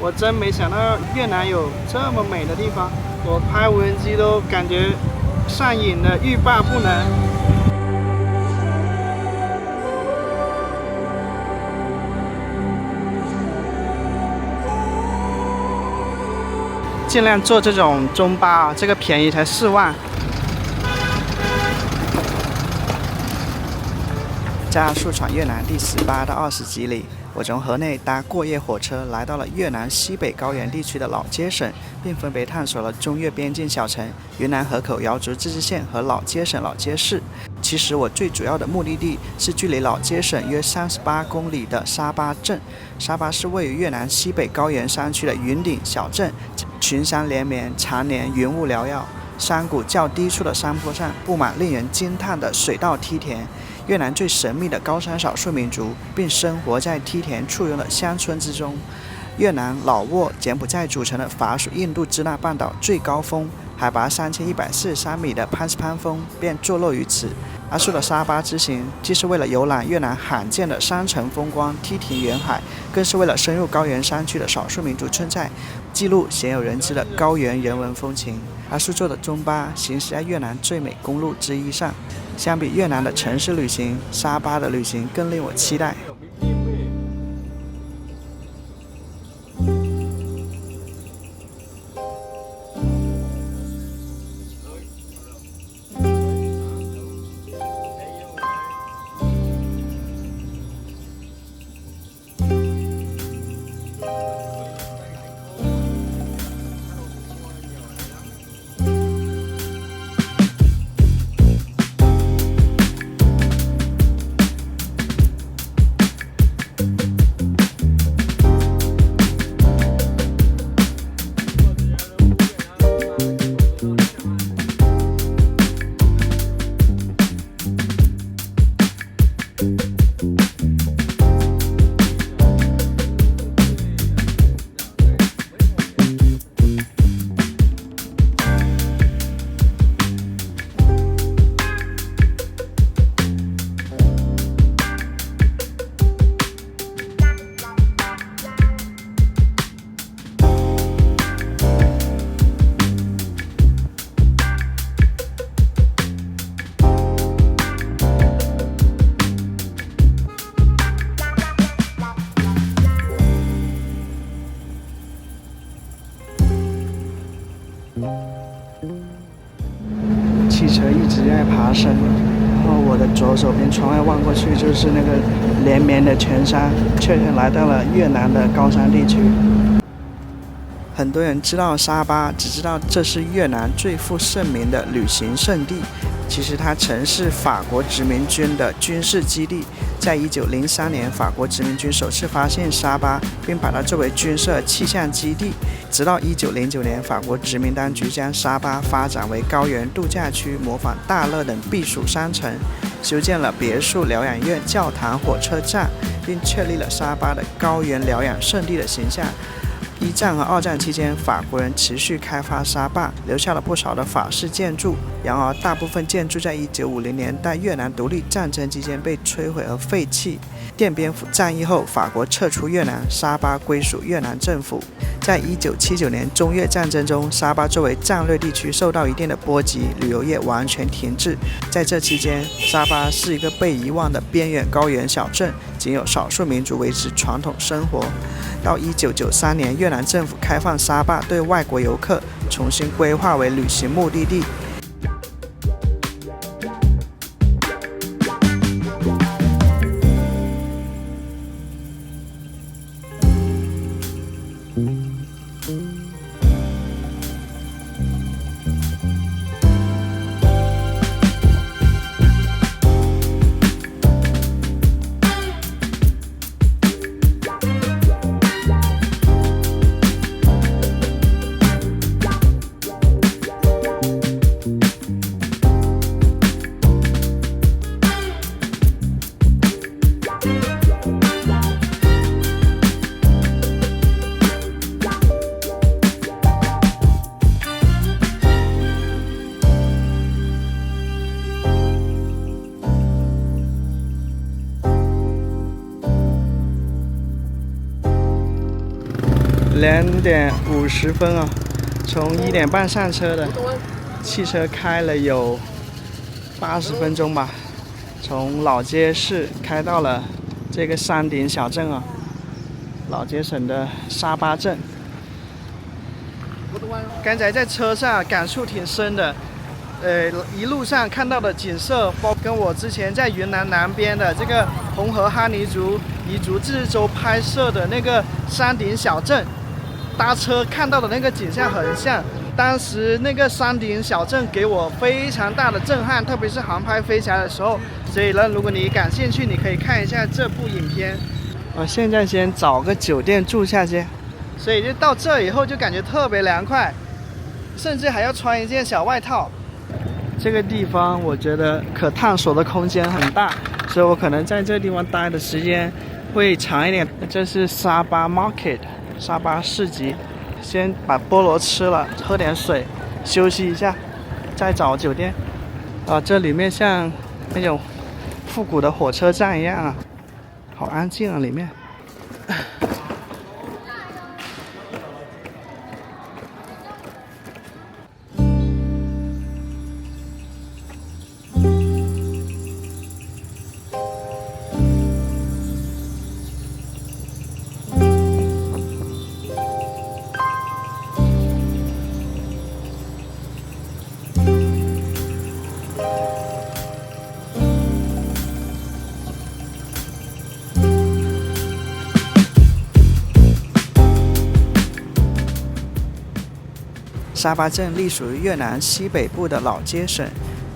我真没想到越南有这么美的地方，我拍无人机都感觉上瘾的欲罢不能。尽量坐这种中巴啊，这个便宜才4万。加速闯越南第18到20集里，我从河内搭过夜火车来到了越南西北高原地区的老街省，并分别探索了中越边境小城云南河口瑶族自治县和老街省老街市。其实我最主要的目的地是距离老街省约38公里的沙巴镇。沙巴是位于越南西北高原山区的云顶小镇，群山连绵，常年云雾缭绕。山谷较低处的山坡上布满令人惊叹的水稻梯田，越南最神秘的高山少数民族，并生活在梯田簇拥的乡村之中。越南、老挝、柬埔寨组成的法属印度支那半岛最高峰，海拔3143米的潘斯潘峰便坐落于此。阿树的沙巴之行，既是为了游览越南罕见的山城风光、梯田远海，更是为了深入高原山区的少数民族村寨，记录鲜有人知的高原人文风情。阿树坐的中巴行驶在越南最美公路之一上，相比越南的城市旅行，沙巴的旅行更令我期待。汽车一直在爬升，然后我的左手边窗外望过去就是那个连绵的全山，确认来到了越南的高山地区。很多人知道沙巴，只知道这是越南最负盛名的旅行胜地，其实它曾是法国殖民军的军事基地。在1903年，法国殖民军首次发现沙巴，并把它作为军事气象基地。直到1909年，法国殖民当局将沙巴发展为高原度假区，模仿大乐等避暑山城，修建了别墅、疗养院、教堂、火车站，并确立了沙巴的高原疗养胜地的形象。一战和二战期间，法国人持续开发沙巴，留下了不少的法式建筑。然而，大部分建筑在1950年代越南独立战争期间被摧毁和废弃。奠边府战役后，法国撤出越南，沙巴归属越南政府。在1979年中越战争中，沙巴作为战略地区受到一定的波及，旅游业完全停滞。在这期间，沙巴是一个被遗忘的边远高原小镇，仅有少数民族维持传统生活。到1993年，越南政府开放沙巴对外国游客重新规划为旅行目的地。2点50分啊，从1点半上车的，汽车开了有80分钟吧，从老街市开到了这个山顶小镇啊，老街省的沙巴镇。刚才在车上感触挺深的，一路上看到的景色，包括跟我之前在云南南边的这个红河哈尼族彝族自治州拍摄的那个山顶小镇，搭车看到的那个景象很像。当时那个山顶小镇给我非常大的震撼，特别是航拍飞起来的时候。所以呢，如果你感兴趣，你可以看一下这部影片。我现在先找个酒店住下去，所以就到这以后就感觉特别凉快，甚至还要穿一件小外套。这个地方我觉得可探索的空间很大，所以我可能在这个地方待的时间会长一点。这是沙巴 Market， 沙巴市集。先把菠萝吃了，喝点水，休息一下，再找酒店。这里面像那种复古的火车站一样啊，好安静啊，里面。沙巴镇隶属于越南西北部的老街省，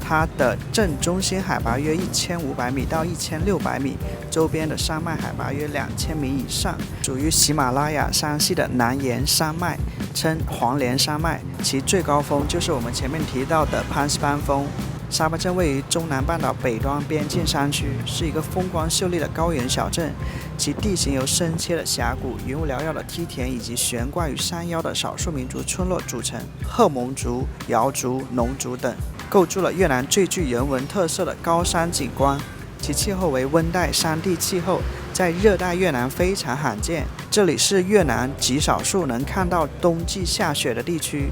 它的镇中心海拔约1500米到1600米，周边的山脉海拔约2000米以上，属于喜马拉雅山系的南沿山脉，称黄连山脉，其最高峰就是我们前面提到的潘斯班峰。沙巴镇位于中南半岛北端边境山区，是一个风光秀丽的高原小镇，其地形由深切的峡谷、云雾缭绕的梯田以及悬挂于山腰的少数民族村落组成，赫蒙族、瑶族、农族等，构筑了越南最具人文特色的高山景观。其气候为温带山地气候，在热带越南非常罕见，这里是越南极少数能看到冬季下雪的地区。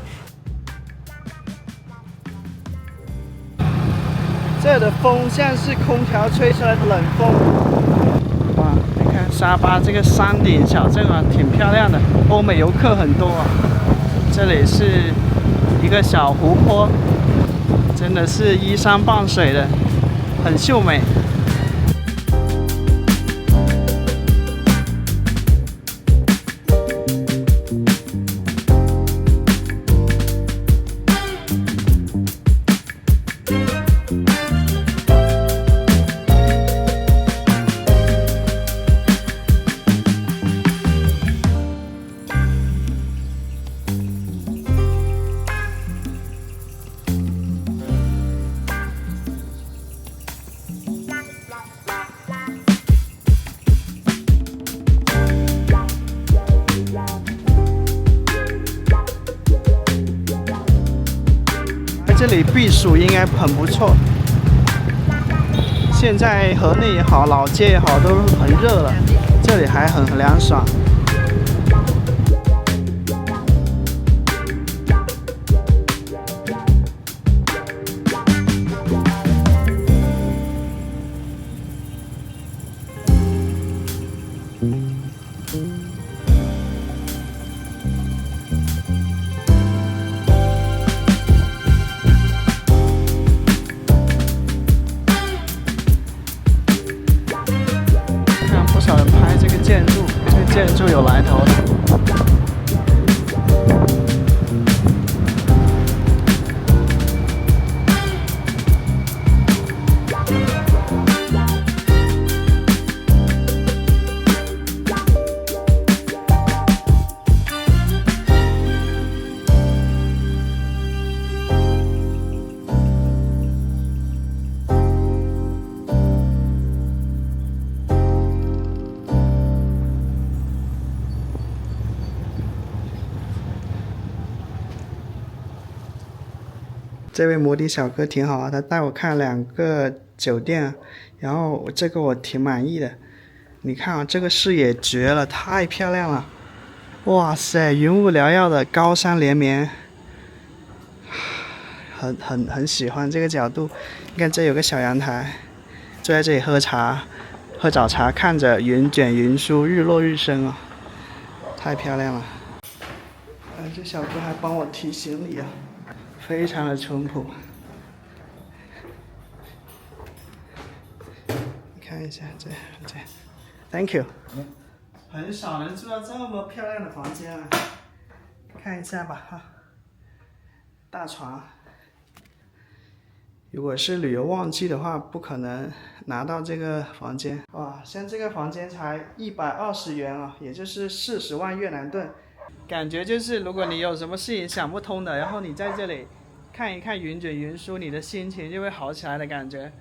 这的风像是空调吹出来的冷风。哇，你看沙巴这个山顶小镇啊，挺漂亮的，欧美游客很多啊。这里是一个小湖泊，真的是依山傍水的，很秀美。这里避暑应该很不错。现在河内也好，老街也好，都很热了，这里还很凉爽。建筑有来头的。这位摩的小哥挺好啊，他带我看2个酒店，然后这个我挺满意的。你看啊，这个视野绝了，太漂亮了。哇塞，云雾缭绕的高山连绵，很喜欢这个角度。你看这有个小阳台，坐在这里喝茶，喝早茶，看着云卷云舒，日落日升啊，太漂亮了。这小哥还帮我提行李啊，非常的淳朴。你看一下这，Thank you。很少能住到这么漂亮的房间啊，看一下吧哈。大床，如果是旅游旺季的话，不可能拿到这个房间。哇，像这个房间才120元啊，也就是40万越南盾。感觉就是如果你有什么事情想不通的，然后你在这里看一看云卷云舒，你的心情就会好起来的感觉。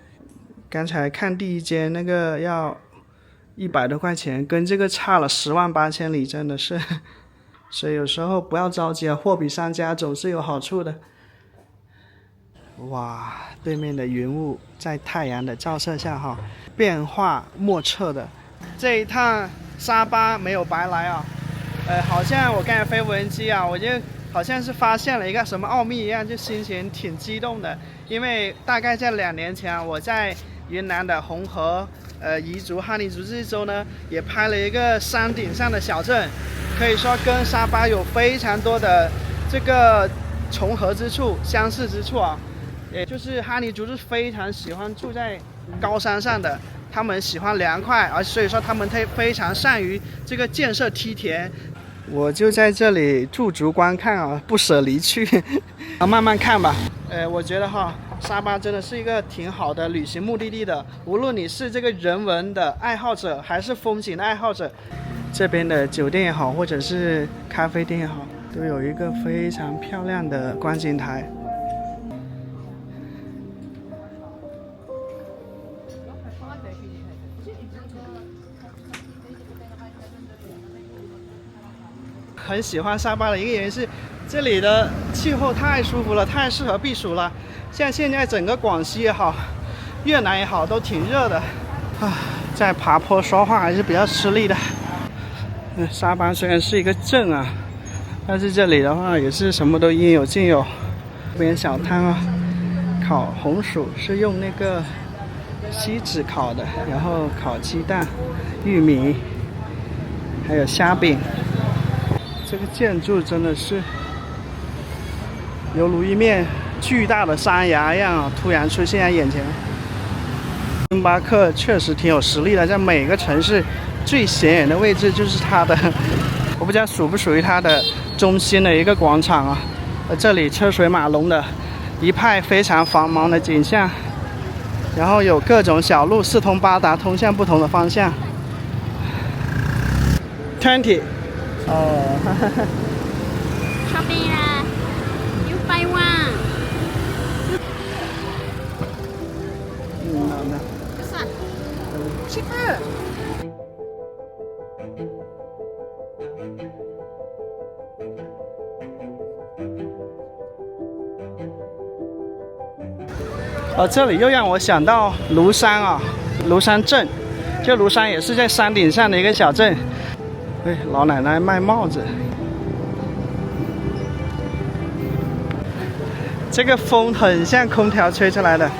刚才看第一间那个要100多块钱，跟这个差了10万8千里，真的是。所以有时候不要着急啊，货比三家总是有好处的。哇，对面的云雾在太阳的照射下哈，变化莫测的。这一趟沙巴没有白来啊。好像我刚才飞无人机啊，我就好像是发现了一个什么奥秘一样，就心情挺激动的。因为大概在2年前啊，我在云南的红河彝族哈尼族自治州呢，也拍了一个山顶上的小镇，可以说跟沙巴有非常多的这个重合之处、相似之处啊。也就是哈尼族是非常喜欢住在高山上的，他们喜欢凉快，而所以说他们非常善于这个建设梯田。我就在这里驻足观看啊，不舍离去，慢慢看吧。我觉得哈，沙巴真的是一个挺好的旅行目的地的。无论你是这个人文的爱好者，还是风景的爱好者，这边的酒店也好，或者是咖啡店也好，都有一个非常漂亮的观景台。很喜欢沙巴的一个原因是，这里的气候太舒服了，太适合避暑了。像现在整个广西也好，越南也好，都挺热的。在爬坡说话还是比较吃力的。沙巴虽然是一个镇啊，但是这里的话也是什么都应有尽有。这边小摊啊，烤红薯是用那个锡纸烤的，然后烤鸡蛋、玉米，还有虾饼。这个建筑真的是犹如一面巨大的山崖一样啊，突然出现在眼前。星巴克确实挺有实力的，在每个城市最显眼的位置就是它的，我不知道属不属于它的中心的一个广场啊。这里车水马龙的一派非常繁忙的景象，然后有各种小路四通八达，通向不同的方向。20。哦，哈哈哈。Shopping lah, you buy one. 好的。Besar. Cheaper. 这里又让我想到庐山啊，庐山镇。这庐山也是在山顶上的一个小镇。老奶奶卖帽子。这个风很像空调吹出来的。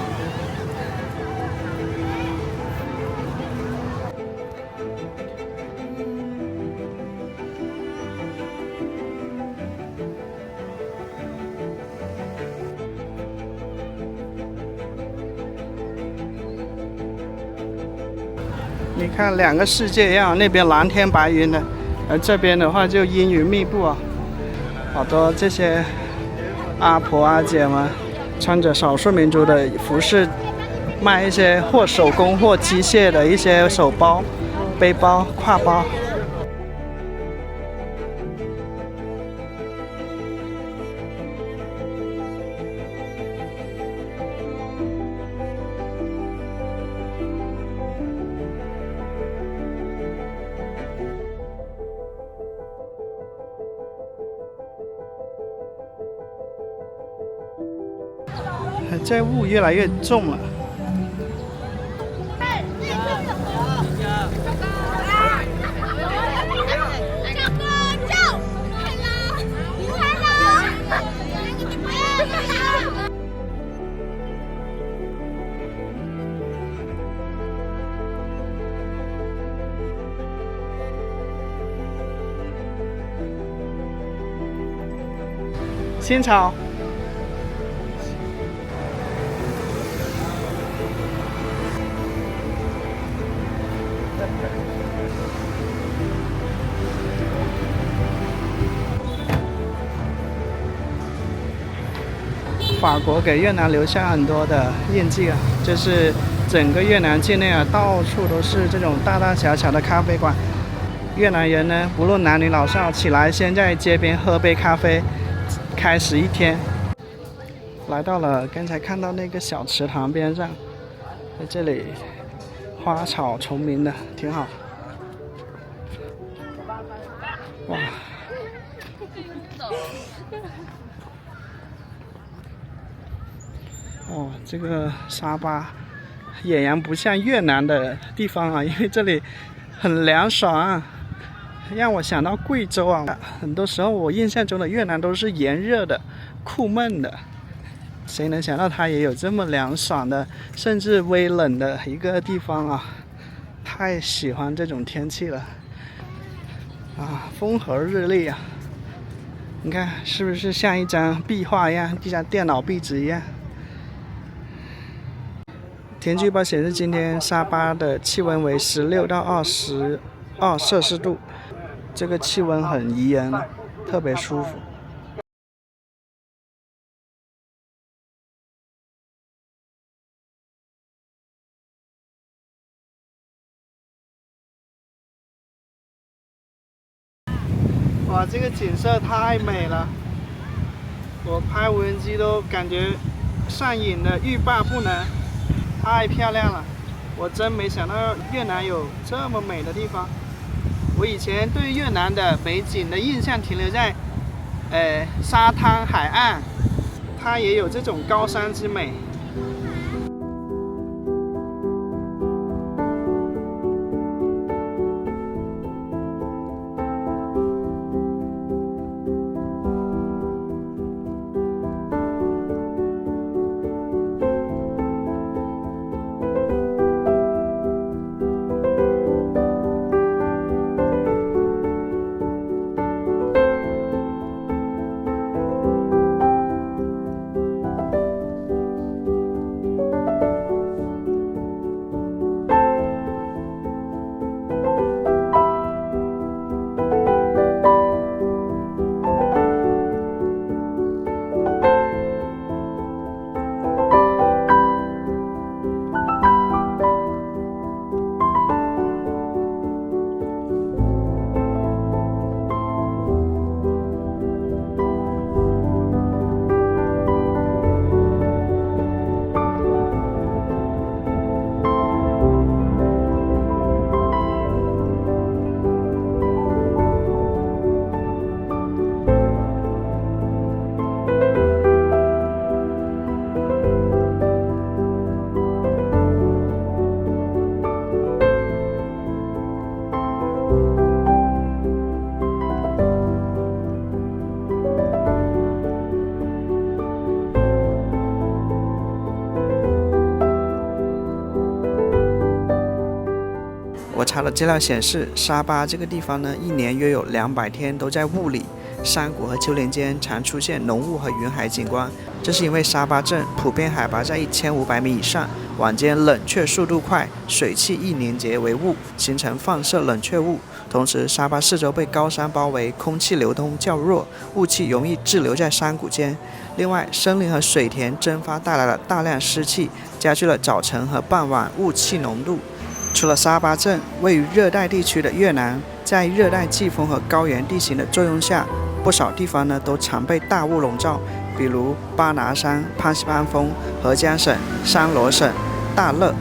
你看两个世界一样，那边蓝天白云的，而这边的话就阴云密布啊。好多这些阿婆阿姐们穿着少数民族的服饰，卖一些或手工或机械的一些手包、背包、挎包。这雾越来越重了。新潮。法国给越南留下很多的印记啊，就是整个越南境内啊，到处都是这种大大小小的咖啡馆。越南人呢，不论男女老少，起来先在街边喝杯咖啡，开始一天。来到了刚才看到那个小池塘边上，在这里花草丛明的，挺好。哇！哦，这个沙巴俨然不像越南的地方啊，因为这里很凉爽啊，让我想到贵州啊。很多时候我印象中的越南都是炎热的、酷闷的，谁能想到它也有这么凉爽的，甚至微冷的一个地方啊！太喜欢这种天气了啊，风和日丽啊！你看是不是像一张壁画一样，一张电脑壁纸一样？天气预报显示，今天沙巴的气温为16到22摄氏度，这个气温很宜人，特别舒服。哇，这个景色太美了，我拍无人机都感觉上瘾的欲罢不能，太漂亮了。我真没想到越南有这么美的地方。我以前对越南的美景的印象停留在沙滩海岸，它也有这种高山之美。我查了资料显示，沙巴这个地方呢，一年约有200天都在雾里，山谷和丘陵间常出现浓雾和云海景观。这是因为沙巴镇普遍海拔在1500米以上，晚间冷却速度快，水汽易凝结为雾，形成放射冷却物。同时，沙巴四周被高山包围，空气流通较弱，雾气容易滞留在山谷间。另外，森林和水田蒸发带来了大量湿气，加剧了早晨和傍晚雾气浓度。除了沙巴镇，位于热带地区的越南，在热带季风和高原地形的作用下，不少地方呢都常被大雾笼罩，比如巴拿山、潘西潘峰、合江省、山罗省、大乐。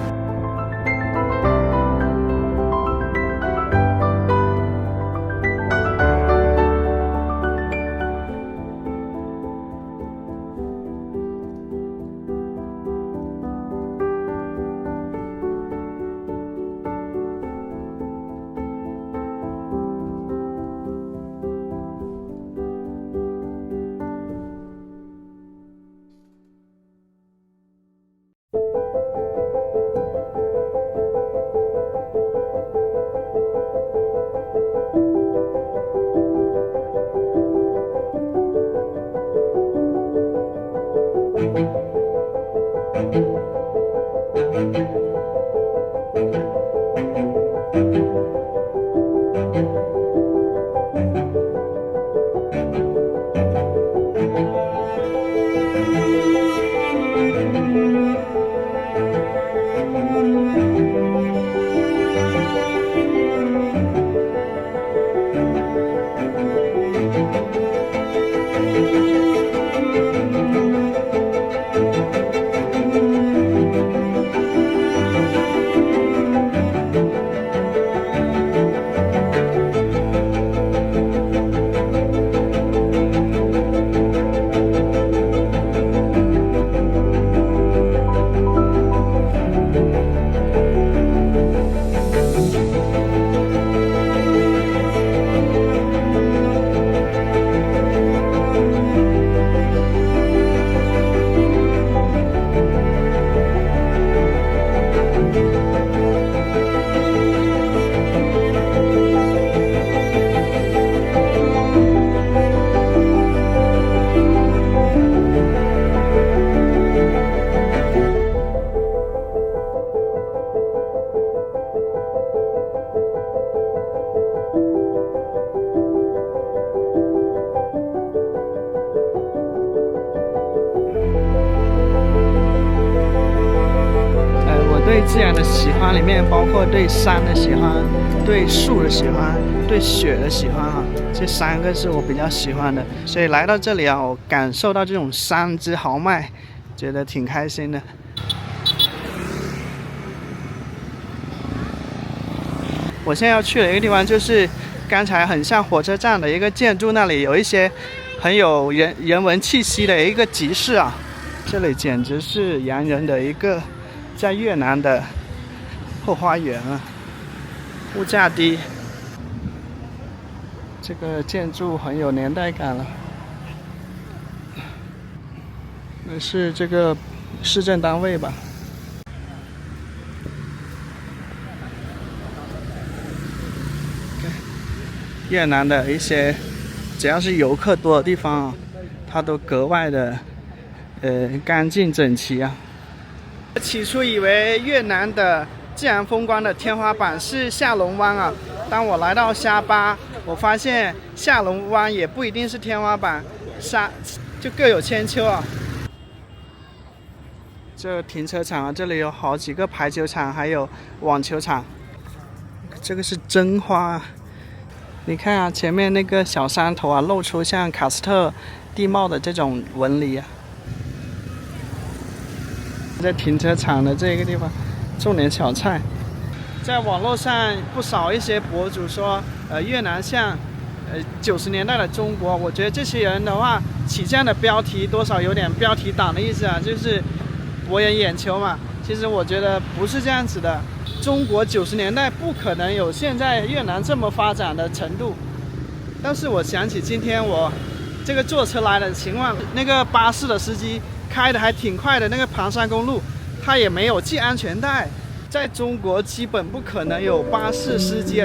对自然的喜欢里面包括对山的喜欢、对树的喜欢、对雪的喜欢啊，这3个是我比较喜欢的。所以来到这里啊，我感受到这种山之豪迈，觉得挺开心的。我现在要去的一个地方就是刚才很像火车站的一个建筑，那里有一些很有人文气息的一个集市啊，这里简直是洋人的一个在越南的后花园啊，物价低，这个建筑很有年代感了。那是这个市政单位吧？越南的一些只要是游客多的地方啊，它都格外的干净整齐啊。起初以为越南的自然风光的天花板是下龙湾啊，当我来到沙巴，我发现下龙湾也不一定是天花板，就各有千秋啊。这停车场啊，这里有好几个排球场，还有网球场。这个是真花啊，你看啊，前面那个小山头啊，露出像喀斯特地貌的这种纹理啊。在停车场的这个地方种点小菜。在网络上不少一些博主说，越南像90年代的中国。我觉得这些人的话起这样的标题，多少有点标题党的意思啊，就是博人眼球嘛。其实我觉得不是这样子的，中国90年代不可能有现在越南这么发展的程度。但是我想起今天我这个坐车来的情况，那个巴士的司机开的还挺快的，那个盘山公路他也没有系安全带，在中国基本不可能有巴士司机。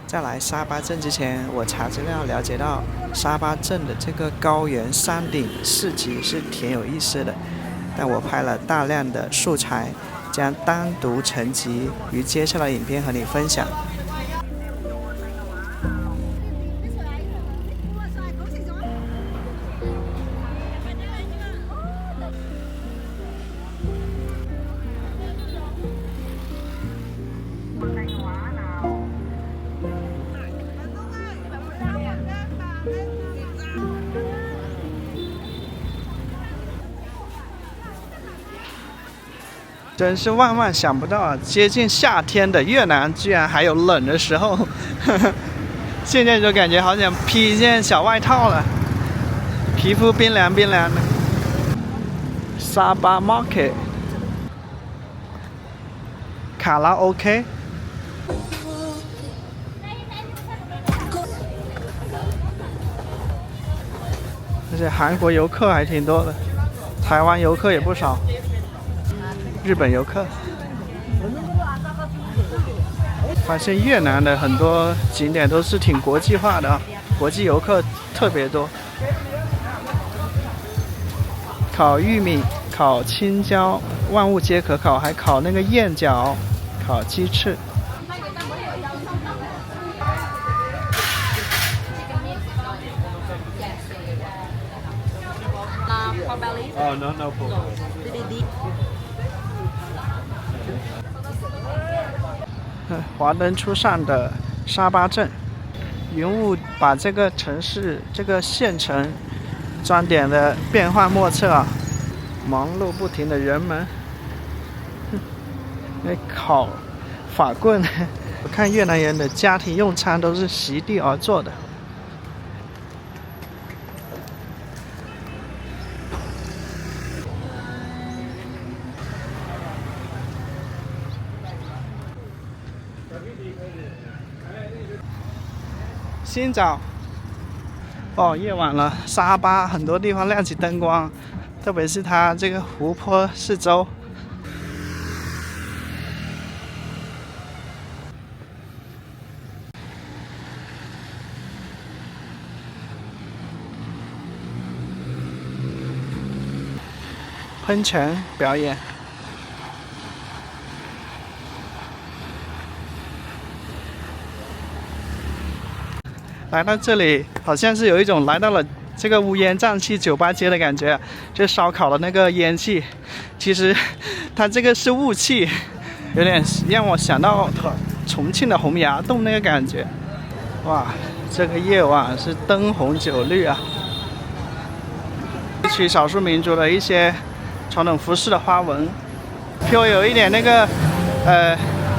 在来沙巴镇之前，我查资料了解到，沙巴镇的这个高原山顶市集是挺有意思的，但我拍了大量的素材，将单独成集于接下来的影片和你分享。真是万万想不到啊！接近夏天的越南居然还有冷的时候，现在就感觉好想披一件小外套了，皮肤冰凉冰凉的。沙巴 Market， 卡拉 OK， 而且韩国游客还挺多的，台湾游客也不少。日本游客，发现越南的很多景点都是挺国际化的，国际游客特别多。烤玉米、烤青椒，万物皆可烤，还烤那个燕饺、烤鸡翅。Oh, no pork. 华灯初上的沙巴镇，云雾把这个城市、这个县城装点的变幻莫测啊！忙碌不停的人们，那烤法棍，我看越南人的家庭用餐都是席地而坐的。新早，哦，夜晚了，沙巴很多地方亮起灯光，特别是它这个湖泊四周。喷泉表演。来到这里，好像是有一种来到了这个乌烟瘴气酒吧街的感觉，就烧烤的那个烟气，其实它这个是雾气，有点让我想到重庆的洪崖洞那个感觉。哇，这个夜晚是灯红酒绿啊！一曲少数民族的一些传统服饰的花纹，给我有一点那个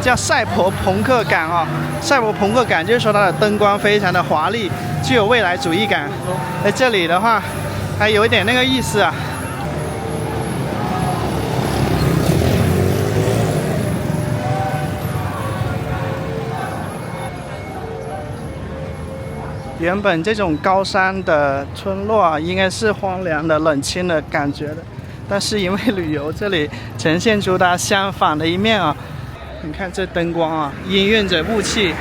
叫赛博朋克感啊，赛博朋克感就是说它的灯光非常的华丽，具有未来主义感。在这里的话，还有一点那个意思啊。原本这种高山的村落啊，应该是荒凉的、冷清的感觉的，但是因为旅游，这里呈现出它相反的一面啊。你看这灯光啊，氤氲着雾气。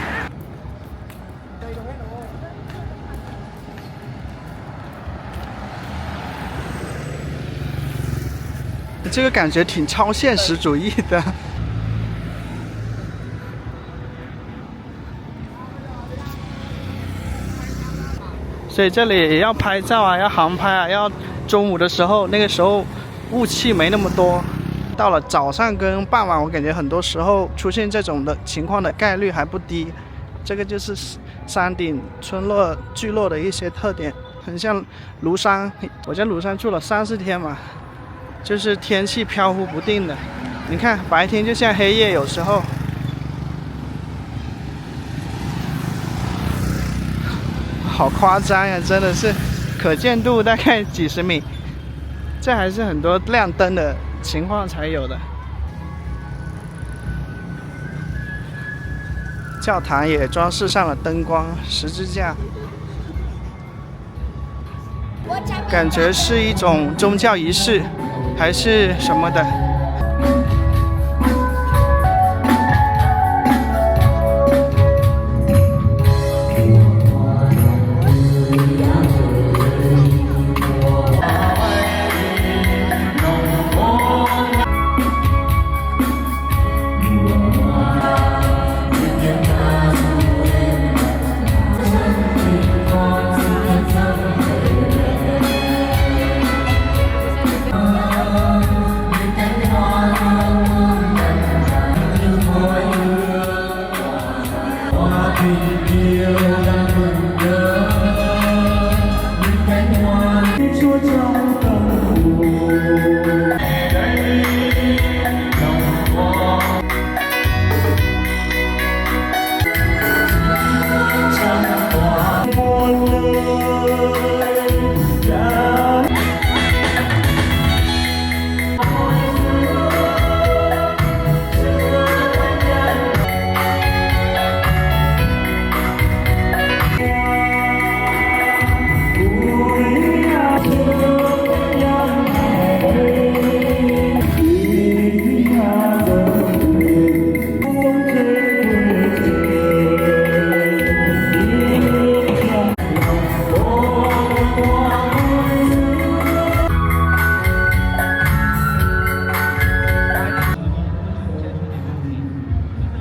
这个感觉挺超现实主义的。所以这里要拍照啊，要航拍啊，要中午的时候，那个时候雾气没那么多。到了早上跟傍晚，我感觉很多时候出现这种的情况的概率还不低。这个就是山顶村落聚落的一些特点，很像庐山。我在庐山住了3、4天嘛，就是天气飘忽不定的。你看白天就像黑夜，有时候好夸张呀，真的是可见度大概几十米。这还是很多亮灯的情况才有的。教堂也装饰上了灯光、十字架，感觉是一种宗教仪式，还是什么的。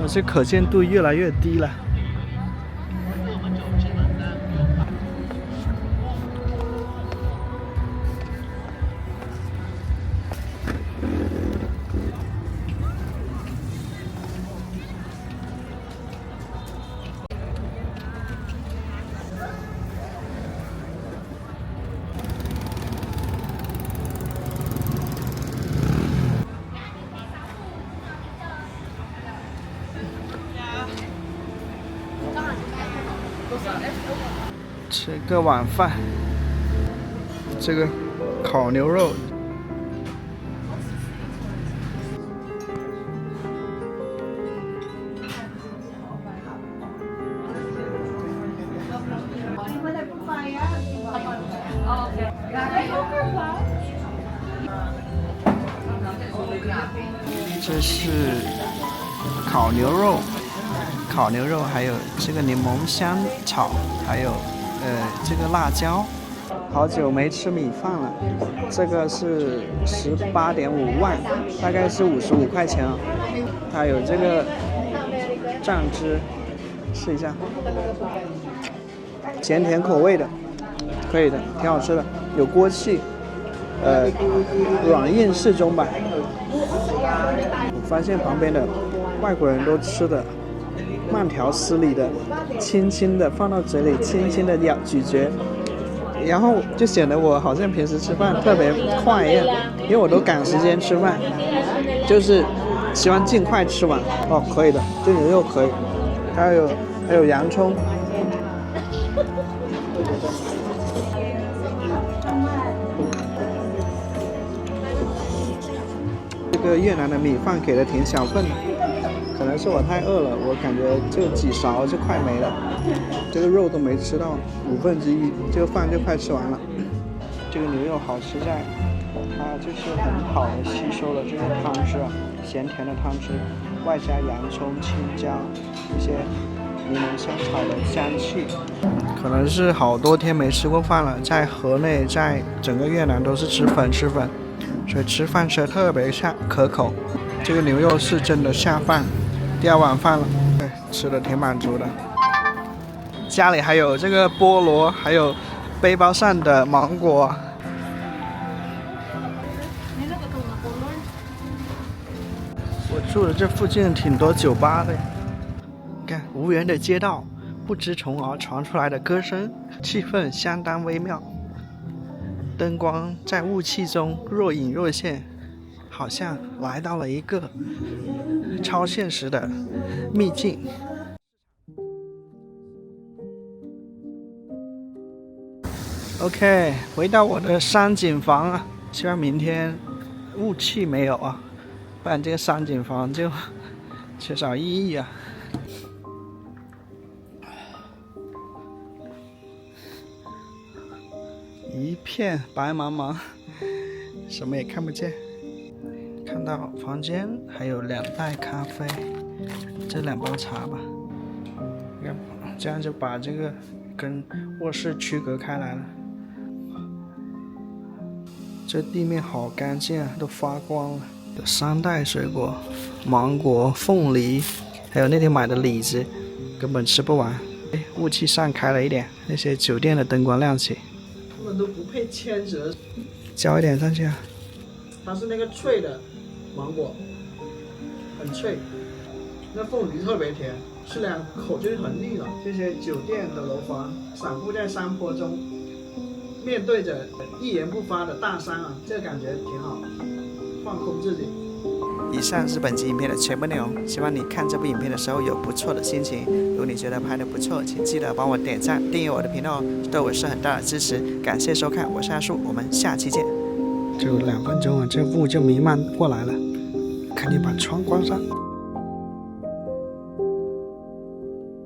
而且可见度越来越低了。吃个晚饭，这个烤牛肉。这是烤牛肉，还有这个柠檬香草，还有这个辣椒。好久没吃米饭了，这个是18.5万，大概是55块钱啊。还有这个酱汁，试一下，咸甜口味的，可以的，挺好吃的，有锅气，软硬适中吧。我发现旁边的外国人都吃的慢条斯理的，轻轻的放到嘴里，轻轻的咀嚼，然后就显得我好像平时吃饭特别快一样，因为我都赶时间吃饭，就是希望尽快吃完。哦，可以的，这牛肉可以，还有洋葱。这个越南的米饭给的挺小份的，可能是我太饿了，我感觉就几勺就快没了，这个肉都没吃到1/5，这个饭就快吃完了。这个牛肉好吃在它就是很好的吸收了这个汤汁啊，咸甜的汤汁，外加洋葱、青椒一些柠檬香草的香气。可能是好多天没吃过饭了，在河内，在整个越南都是吃粉，所以吃饭吃得特别可口。这个牛肉是真的下饭，第2碗饭了，对，吃的挺满足的。家里还有这个菠萝，还有背包上的芒果。我住的这附近挺多酒吧的，看无人的街道，不知从何传出来的歌声，气氛相当微妙。灯光在雾气中若隐若现，好像来到了一个超现实的秘境。OK， 回到我的山景房啊，希望明天雾气没有啊，不然这个山景房就缺少意义啊。一片白茫茫，什么也看不见。看到房间还有2袋咖啡，这2包茶吧。这样就把这个跟卧室区隔开来了。这地面好干净啊，都发光了。有3袋水果，芒果、凤梨，还有那天买的李子，根本吃不完。雾气散开了一点，那些酒店的灯光亮起。他们都不配签折，浇一点上去啊。它是那个脆的芒果，很脆。那凤梨特别甜，吃2口就很腻了。这些酒店的楼房散布在山坡中，面对着一言不发的大山啊，这个感觉挺好，放空自己。以上是本期影片的全部内容，希望你看这部影片的时候有不错的心情。如果你觉得拍得不错，请记得帮我点赞、订阅我的频道哦，对我是很大的支持。感谢收看，我是阿树，我们下期见。就2分钟啊，这雾就弥漫过来了，赶紧把窗关上。